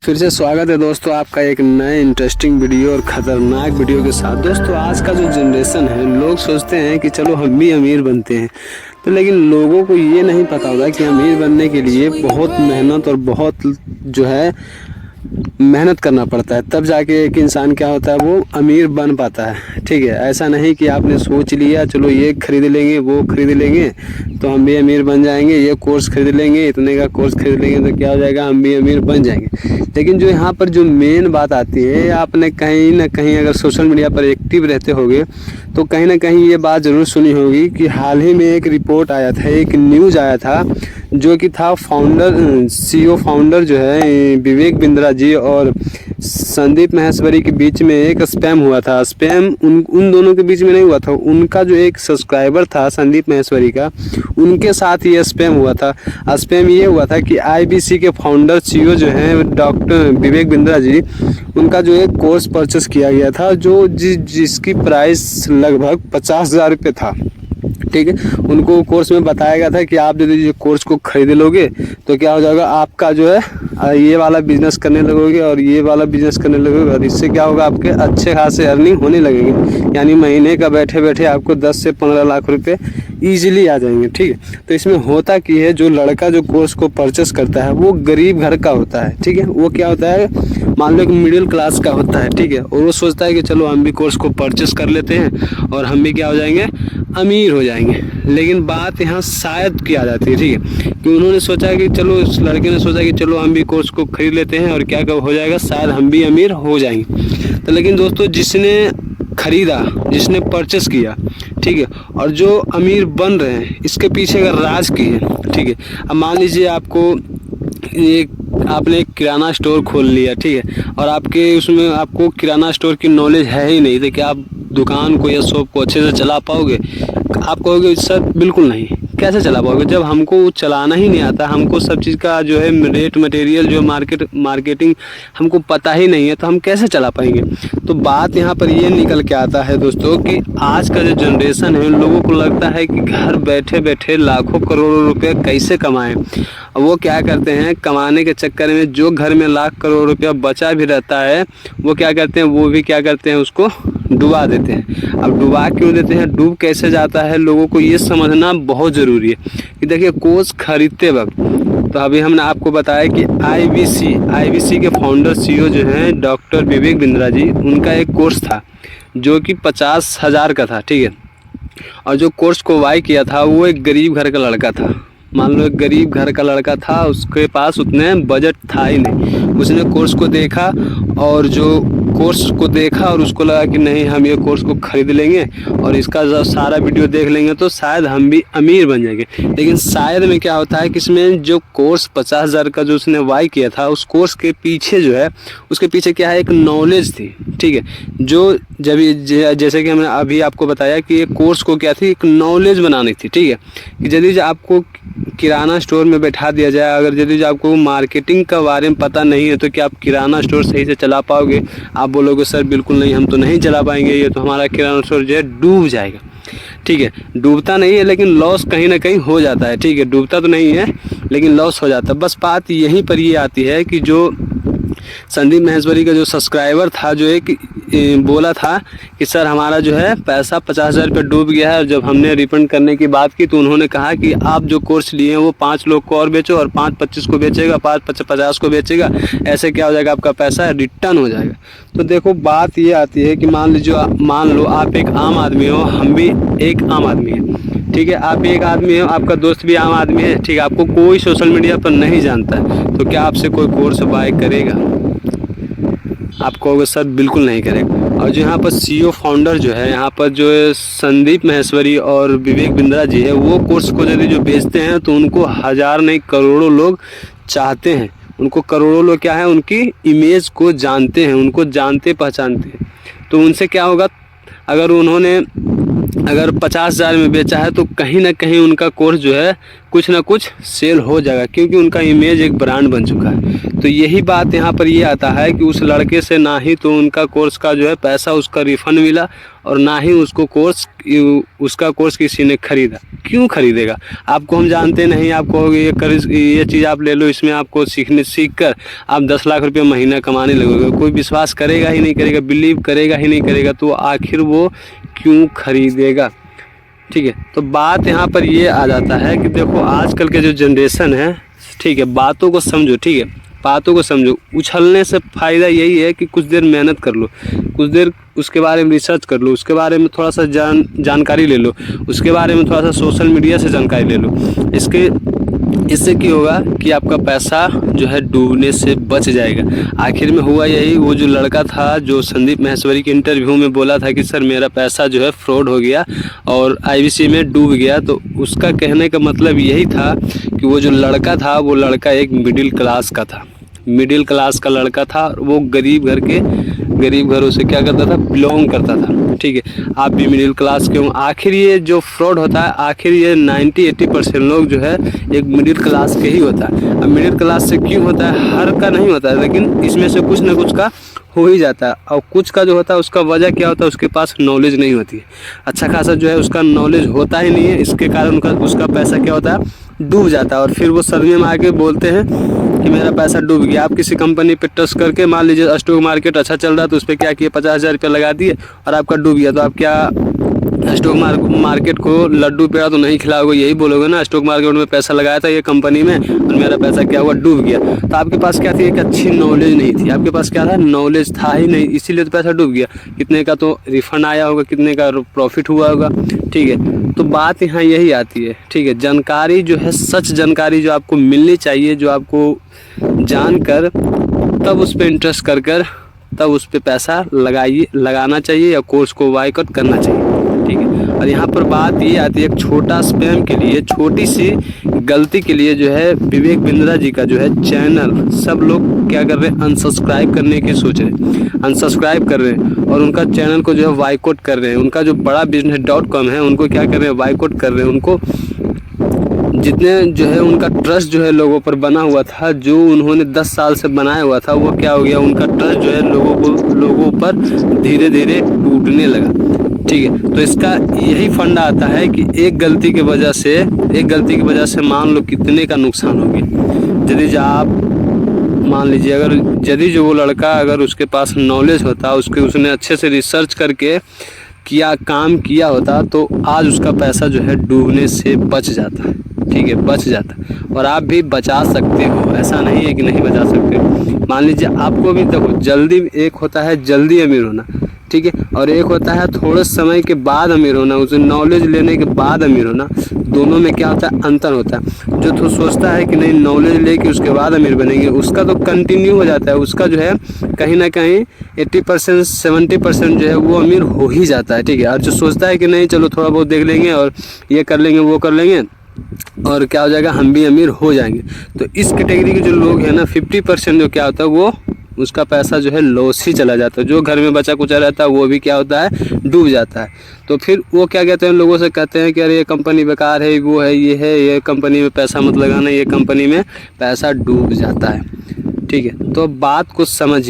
फिर से स्वागत है दोस्तों आपका एक नए इंटरेस्टिंग वीडियो और ख़तरनाक वीडियो के साथ। दोस्तों आज का जो जनरेशन है, लोग सोचते हैं कि चलो हम भी अमीर बनते हैं, तो लेकिन लोगों को ये नहीं पता होता कि अमीर बनने के लिए बहुत मेहनत और बहुत जो है मेहनत करना पड़ता है, तब जाके एक इंसान क्या होता है वो अमीर बन पाता है। ठीक है, ऐसा नहीं कि आपने सोच लिया चलो ये खरीद लेंगे वो खरीद लेंगे तो हम भी अमीर बन जाएंगे, ये कोर्स खरीद लेंगे, इतने का कोर्स खरीद लेंगे तो क्या हो जाएगा, हम भी अमीर बन जाएंगे। लेकिन जो यहाँ पर जो मेन बात आती है, आपने कहीं ना कहीं अगर सोशल मीडिया पर एक्टिव रहते होगे तो कहीं ना कहीं ये बात ज़रूर सुनी होगी कि हाल ही में एक रिपोर्ट आया था, एक न्यूज़ आया था जो कि था सीईओ फाउंडर जो है विवेक बिंद्रा जी और संदीप महेश्वरी के बीच में एक स्पैम हुआ था। स्पैम उन दोनों के बीच में नहीं हुआ था, उनका जो एक सब्सक्राइबर था संदीप महेश्वरी का, उनके साथ ये स्पैम हुआ था। स्पैम ये हुआ था कि आईबीसी के फाउंडर सीईओ जो हैं डॉक्टर विवेक बिंद्रा जी, उनका जो एक कोर्स परचेस किया गया था जो जिसकी प्राइस लगभग 50,000 रुपये था। ठीक है, उनको कोर्स में बताया गया था कि आप यदि कोर्स को खरीद लोगे तो क्या हो जाएगा, आपका जो है ये वाला बिजनेस करने लगोगे और ये वाला बिजनेस करने लगोगे और इससे क्या होगा, आपके अच्छे खासे अर्निंग होने लगेंगे। यानी महीने का बैठे बैठे आपको 10 से 15 लाख रुपए ईजिली आ जाएंगे। ठीक है, तो इसमें होता कि है जो लड़का जो कोर्स को परचेस करता है वो गरीब घर का होता है। ठीक है, वो क्या होता है, मान लो एक मिडिल क्लास का होता है। ठीक है, और वो सोचता है कि चलो हम भी कोर्स को परचेस कर लेते हैं और हम भी क्या हो जाएंगे, अमीर हो जाएंगे। लेकिन बात यहाँ शायद की आ जाती है। ठीक है, कि उन्होंने सोचा कि चलो, उस लड़के ने सोचा कि चलो हम भी कोर्स को खरीद लेते हैं और क्या हो जाएगा, शायद हम भी अमीर हो जाएंगे। तो लेकिन दोस्तों जिसने खरीदा, जिसने परचेस किया, ठीक है, और जो अमीर बन रहे हैं, इसके पीछे का राज की है। ठीक है, अब मान लीजिए आपने एक किराना स्टोर खोल लिया, ठीक है, और आपके उसमें आपको किराना स्टोर की नॉलेज है ही नहीं, तो क्या आप दुकान को या शॉप को अच्छे से चला पाओगे? आप कहोगे सर बिल्कुल नहीं, कैसे चला पाओगे जब हमको चलाना ही नहीं आता, हमको सब चीज़ का जो है रेट मटेरियल जो मार्केटिंग हमको पता ही नहीं है, तो हम कैसे चला पाएंगे? तो बात यहाँ पर ये निकल के आता है दोस्तों कि आज का जो जनरेशन है, उन लोगों को लगता है कि घर बैठे बैठे लाखों करोड़ों रुपए कैसे कमाएं। वो क्या करते हैं, कमाने के चक्कर में जो घर में लाख करोड़ रुपया बचा भी रहता है, वो क्या करते हैं, वो भी क्या करते हैं, उसको डुबा देते हैं। अब डुबा क्यों देते हैं, डूब कैसे जाता है, लोगों को ये समझना बहुत ज़रूरी है। कि देखिए कोर्स खरीदते वक्त, तो अभी हमने आपको बताया कि आईबीसी के फाउंडर सीईओ जो हैं डॉक्टर विवेक बिंद्रा जी, उनका एक कोर्स था जो कि 50,000 का था। ठीक है, और जो कोर्स को बाय किया था वो एक गरीब घर का लड़का था। मान लो एक गरीब घर का लड़का था, उसके पास उतने बजट था ही नहीं। उसने कोर्स को देखा और उसको लगा कि नहीं, हम ये कोर्स को खरीद लेंगे और इसका जब सारा वीडियो देख लेंगे तो शायद हम भी अमीर बन जाएंगे। लेकिन शायद में क्या होता है कि इसमें जो कोर्स 50,000 का जो उसने बाय किया था, उस कोर्स के पीछे जो है, उसके पीछे क्या है, एक नॉलेज थी। ठीक है, जो जैसे कि हमने अभी आपको बताया कि ये कोर्स को क्या थी, एक नॉलेज बनानी थी। ठीक है, कि यदि आपको किराना स्टोर में बैठा दिया जाए, अगर यदि आपको मार्केटिंग का बारे में पता नहीं है, तो क्या आप किराना स्टोर सही से चला पाओगे? आप बोलोगे सर बिल्कुल नहीं, हम तो नहीं चला पाएंगे, ये तो हमारा किराना स्टोर जो है डूब जाएगा। ठीक है, डूबता नहीं है लेकिन लॉस कहीं ना कहीं हो जाता है। ठीक है, डूबता तो नहीं है लेकिन लॉस हो जाता है। बस बात यहीं पर ये आती है कि जो संदीप महेश्वरी का जो सब्सक्राइबर था, जो एक बोला था कि सर हमारा जो है पैसा 50,000 रुपये डूब गया है, और जब हमने रिफंड करने की बात की तो उन्होंने कहा कि आप जो कोर्स लिए हैं वो 5 लोग को और बेचो, और 5 25 को बेचेगा, 5 50 को बेचेगा, ऐसे क्या हो जाएगा, आपका पैसा रिटर्न हो जाएगा। तो देखो बात ये आती है कि मान लो आप एक आम आदमी हो, हम भी एक आम आदमी है। ठीक है, आप एक आदमी हो, आपका दोस्त भी आम आदमी है। ठीक है, आपको कोई सोशल मीडिया पर नहीं जानता है, तो क्या आपसे कोई कोर्स बाय करेगा? आप कहोगे सर बिल्कुल नहीं करेगा। और जो यहाँ पर सीईओ फाउंडर जो है, यहाँ पर जो है संदीप महेश्वरी और विवेक बिंद्रा जी है, वो कोर्स को यदि जो बेचते हैं तो उनको हज़ार नहीं करोड़ों लोग चाहते हैं। उनको करोड़ों लोग क्या है, उनकी इमेज को जानते हैं, उनको जानते पहचानते हैं। तो उनसे क्या होगा, अगर 50,000 में बेचा है तो कहीं ना कहीं उनका कोर्स जो है कुछ ना कुछ सेल हो जाएगा, क्योंकि उनका इमेज एक ब्रांड बन चुका है। तो यही बात यहाँ पर ये आता है कि उस लड़के से ना ही तो उनका कोर्स का जो है पैसा उसका रिफंड मिला, और ना ही उसका कोर्स किसी ने खरीदा। क्यों खरीदेगा? आपको हम जानते नहीं, आपको ये चीज़ आप ले लो, इसमें आपको सीख कर आप 10 लाख रुपये महीना कमाने लगोगे। कोई विश्वास करेगा ही नहीं करेगा, बिलीव करेगा ही नहीं करेगा, तो आखिर वो क्यों खरीदेगा? ठीक है, तो बात यहाँ पर ये आ जाता है कि देखो आजकल के जो जनरेशन है, ठीक है, बातों को समझो, ठीक है, बातों को समझो। उछलने से फ़ायदा यही है कि कुछ देर मेहनत कर लो, कुछ देर उसके बारे में रिसर्च कर लो, उसके बारे में थोड़ा सा जानकारी ले लो, उसके बारे में थोड़ा सा सोशल मीडिया से जानकारी ले लो। इससे क्या होगा कि आपका पैसा जो है डूबने से बच जाएगा। आखिर में हुआ यही, वो जो लड़का था जो संदीप माहेश्वरी के इंटरव्यू में बोला था कि सर मेरा पैसा जो है फ्रॉड हो गया और IBC में डूब गया, तो उसका कहने का मतलब यही था कि वो जो लड़का था वो लड़का एक मिडिल क्लास का था, मिडिल क्लास का लड़का था। वो गरीब घरों से क्या करता था, बिलोंग करता था। ठीक है, आप भी मिडिल क्लास के हो। आखिर ये जो फ्रॉड होता है, आखिर ये 90-80% लोग जो है एक मिडिल क्लास के ही होता है। अब मिडिल क्लास से क्यों होता है? हर का नहीं होता है, लेकिन इसमें से कुछ ना कुछ का हो ही जाता है। और कुछ का जो होता है उसका वजह क्या होता है, उसके पास नॉलेज नहीं होती है, अच्छा खासा जो है उसका नॉलेज होता ही नहीं है। इसके कारण उसका पैसा क्या होता है, डूब जाता है। और फिर वो सदमे में आके बोलते हैं कि मेरा पैसा डूब गया। आप किसी कंपनी पे ट्रस्ट करके, मान लीजिए स्टॉक मार्केट अच्छा चल रहा है, तो उस पर क्या किए, 50,000 रुपये लगा दिए और आपका डूब गया। तो आप क्या स्टॉक मार्केट को लड्डू पेड़ा तो नहीं खिलाओगे, यही बोलोगे ना, स्टॉक मार्केट में पैसा लगाया था ये कंपनी में और मेरा पैसा क्या हुआ, डूब गया। तो आपके पास क्या थी, एक अच्छी नॉलेज नहीं थी, आपके पास क्या था, नॉलेज था ही नहीं, इसीलिए तो पैसा डूब गया। कितने का तो रिफंड आया होगा, कितने का प्रॉफिट हुआ होगा। ठीक है, तो बात यहाँ यही आती है। ठीक है, जानकारी जो है, सच जानकारी जो आपको मिलनी चाहिए, जो आपको जानकर तब उस पर इंटरेस्ट कर तब उस पर पैसा लगाना चाहिए या कोर्स को बायकॉट करना चाहिए। ठीक है, और यहाँ पर बात ये आती है, एक छोटा स्पैम के लिए, छोटी सी गलती के लिए जो है विवेक बिंद्रा जी का जो है चैनल सब लोग क्या कर रहे हैं, अनसब्सक्राइब करने की सोच रहे हैं, अनसब्सक्राइब कर रहे हैं और उनका चैनल को जो है बायकॉट कर रहे हैं। उनका जो बड़ा business.com है उनको क्या कर रहे हैं, बायकॉट कर रहे हैं। उनको जितने जो है उनका ट्रस्ट जो है लोगों पर बना हुआ था, जो उन्होंने 10 साल से बनाया हुआ था, वो क्या हो गया, उनका ट्रस्ट जो है लोगों पर धीरे धीरे टूटने लगा। ठीक है, तो इसका यही फंडा आता है कि एक गलती की वजह से मान लो कितने का नुकसान हो गया। यदि जो आप मान लीजिए, यदि जो वो लड़का अगर उसके पास नॉलेज होता, उसने अच्छे से रिसर्च करके काम किया होता, तो आज उसका पैसा जो है डूबने से बच जाता। ठीक है, बच जाता। और आप भी बचा सकते हो, ऐसा नहीं है कि नहीं बचा सकते। मान लीजिए आपको भी, देखो जल्दी, एक होता है जल्दी अमीर होना, ठीक है, और एक होता है थोड़े समय के बाद अमीर होना, उसे नॉलेज लेने के बाद अमीर होना। दोनों में क्या होता है, अंतर होता है। जो तो सोचता है कि नहीं नॉलेज लेके उसके बाद अमीर बनेंगे, उसका तो कंटिन्यू हो जाता है, उसका जो है कहीं ना कहीं 80% 70% जो है वो अमीर हो ही जाता है। ठीक है, और जो सोचता है कि नहीं चलो थोड़ा बहुत देख लेंगे और ये कर लेंगे वो कर लेंगे और क्या हो जाएगा, हम भी अमीर हो जाएंगे। तो इस कैटेगरी के जो लोग हैं ना, 50% जो क्या होता है, वो उसका पैसा जो है लॉस ही चला जाता है। जो घर में बचा कुचा रहता है वो भी क्या होता है, डूब जाता है। तो फिर वो क्या कहते हैं, लोगों से कहते हैं कि अरे ये कंपनी बेकार है, वो है, ये कंपनी में पैसा मत लगाना, ये कंपनी में पैसा डूब जाता है। ठीक है, तो बात को समझिए।